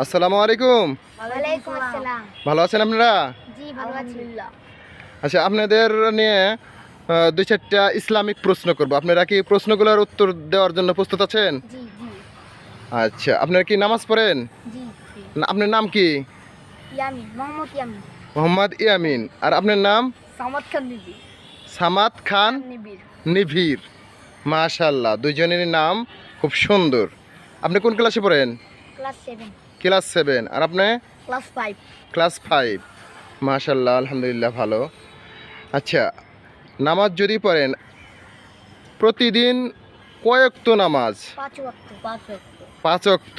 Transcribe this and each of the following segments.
আসসালামু আলাইকুম। ওয়ালাইকুম আসসালাম। ভালো আছেন আপনারা? জি ভালো আছি। আচ্ছা, আপনাদের নিয়ে দুই চারটা ইসলামিক প্রশ্ন করব। আপনারা কি প্রশ্নগুলোর উত্তর দেওয়ার জন্য প্রস্তুত আছেন? জি জি আচ্ছা, আপনারা কি নামাজ পড়েন? জি। আপনার নাম কি? ইয়ামিন, মোহাম্মদ ইয়ামিন। মোহাম্মদ ইয়ামিন। আর আপনার নাম? সামাদ খান নিবির। সামাদ খান নিবির। নিভির। মাশাআল্লাহ, দুইজনেরই নাম খুব সুন্দর। আপনি কোন ক্লাসে পড়েন? ক্লাস 7। ক্লাস 7। আর আপনি? ক্লাস 5। ক্লাস 5। মাশাআল্লাহ, আলহামদুলিল্লাহ, ভালো। আচ্ছা, নামাজ যদি পড়েন প্রতিদিন কয় ওয়াক্ত নামাজ? 5 ওয়াক্ত। 5 ওয়াক্ত। 5 ওয়াক্ত।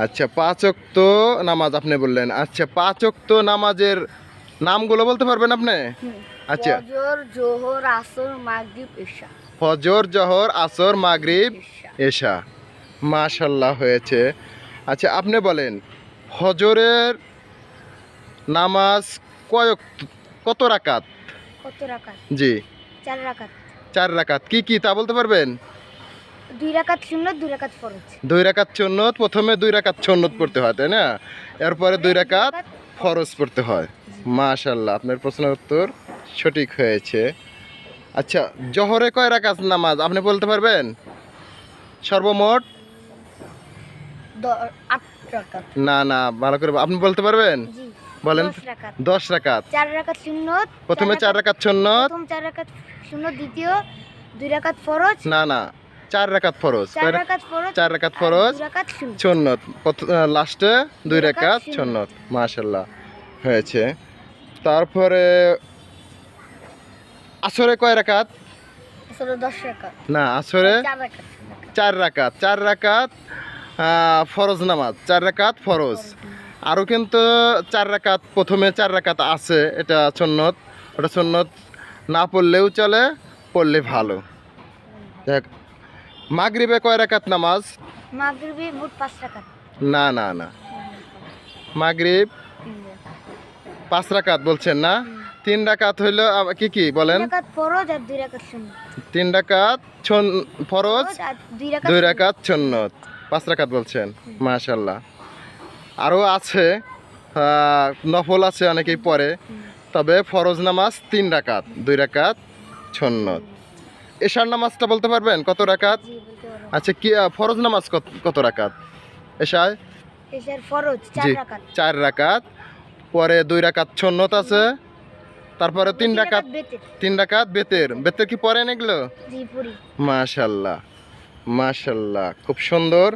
আচ্ছা, 5 ওয়াক্ত নামাজ আপনি বললেন। আচ্ছা, 5 ওয়াক্ত নামাজের নামগুলো বলতে পারবেন আপনি? আচ্ছা, ফজর, জোহর, আসর, মাগরিব, ইশা। ফজর, জোহর, আসর, মাগরিব, ইশা। এশা। মাশাআল্লাহ, হয়েছে। আচ্ছা, আপনি বলেন ফজরের নামাজ কত রাকাত? কত রাকাত? জি, 4 রাকাত। 4 রাকাত। কি কি তা বলতে পারবেন? 2 রাকাত সুন্নাত, 2 রাকাত ফরজ। 2 রাকাত সুন্নত। প্রথমে 2 রাকাত সুন্নত পড়তে হয়, তাই না? এরপরে 2 রাকাত ফরজ পড়তে হয়। মাশাআল্লাহ, আপনার প্রশ্নের উত্তর সঠিক হয়েছে। আচ্ছা, জোহরে কয় রাকাত নামাজ আপনি বলতে পারবেন? সর্বমোট? 8 রাকাত। না না, ভালো করে আপনি বলতে পারবেন? জি। বলেন। 10 রাকাত। 10 রাকাত। 4 রাকাত সুন্নাত। প্রথমে 4 রাকাত সুন্নত। প্রথম 4 রাকাত সুন্নাত, দ্বিতীয় 2 রাকাত ফরজ। না না, 4 রাকাত ফরজ। 4 রাকাত ফরজ। 4 রাকাত ফরজ, 2 রাকাত সুন্নাত। সুন্নত। লাস্টে 2 2 রাকাত রাকাত সুন্নত। মাশাআল্লাহ, হয়েছে। তারপরে আসরে কয় রাকাত? আসলে 10 রাকাত। না, আসরে 4 রাকাত। 4 রাকাত। 4 রাকাত ফরজ নামাজ। 4 রাকাত ফরজ। আরও কিন্তু 4 রাকাত, প্রথমে 4 রাকাত আছে, এটা সুন্নত। ওটা সুন্নত না পড়লেও চলে, পড়লে ভালো। দেখ, মাগরিবে কয় রাকাত নামাজ? মাগরিবে মোট 5 রাকাত। না না না, মাগরিব 5 রাকাত বলছেন না? 3 রাকাত হইলো কি কি বলেন? 2 রাকাত ফরজ আর 2 রাকাত সুন্নাত। 3 রাকাত ফরজ, আর 2 রাকাত 2 রাকাত সুন্নত। 5 রাকাত বলছেন। মাশাআল্লাহ। আরও আছে, নফল আছে, অনেকেই পড়ে। তবে ফরজ নামাজ 3 রাকাত, 2 রাকাত সুন্নত। এশার নামাজটা বলতে পারবেন কত রাকাত? জি বলতে পারো। আচ্ছা, কি ফরজ নামাজ কত রাকাত এশায়? এশার ফরজ 4 জি, রাকাত। 4 রাকাত। পরে 2 রাকাত সুন্নত আছে। তারপরে 3 রাকাত। বেতের। 3 রাকাত বেতের। বেতের কি পড়েন এগুলো? জি পুরি। মাশাআল্লাহ, মাশাআল্লাহ, খুব সুন্দর।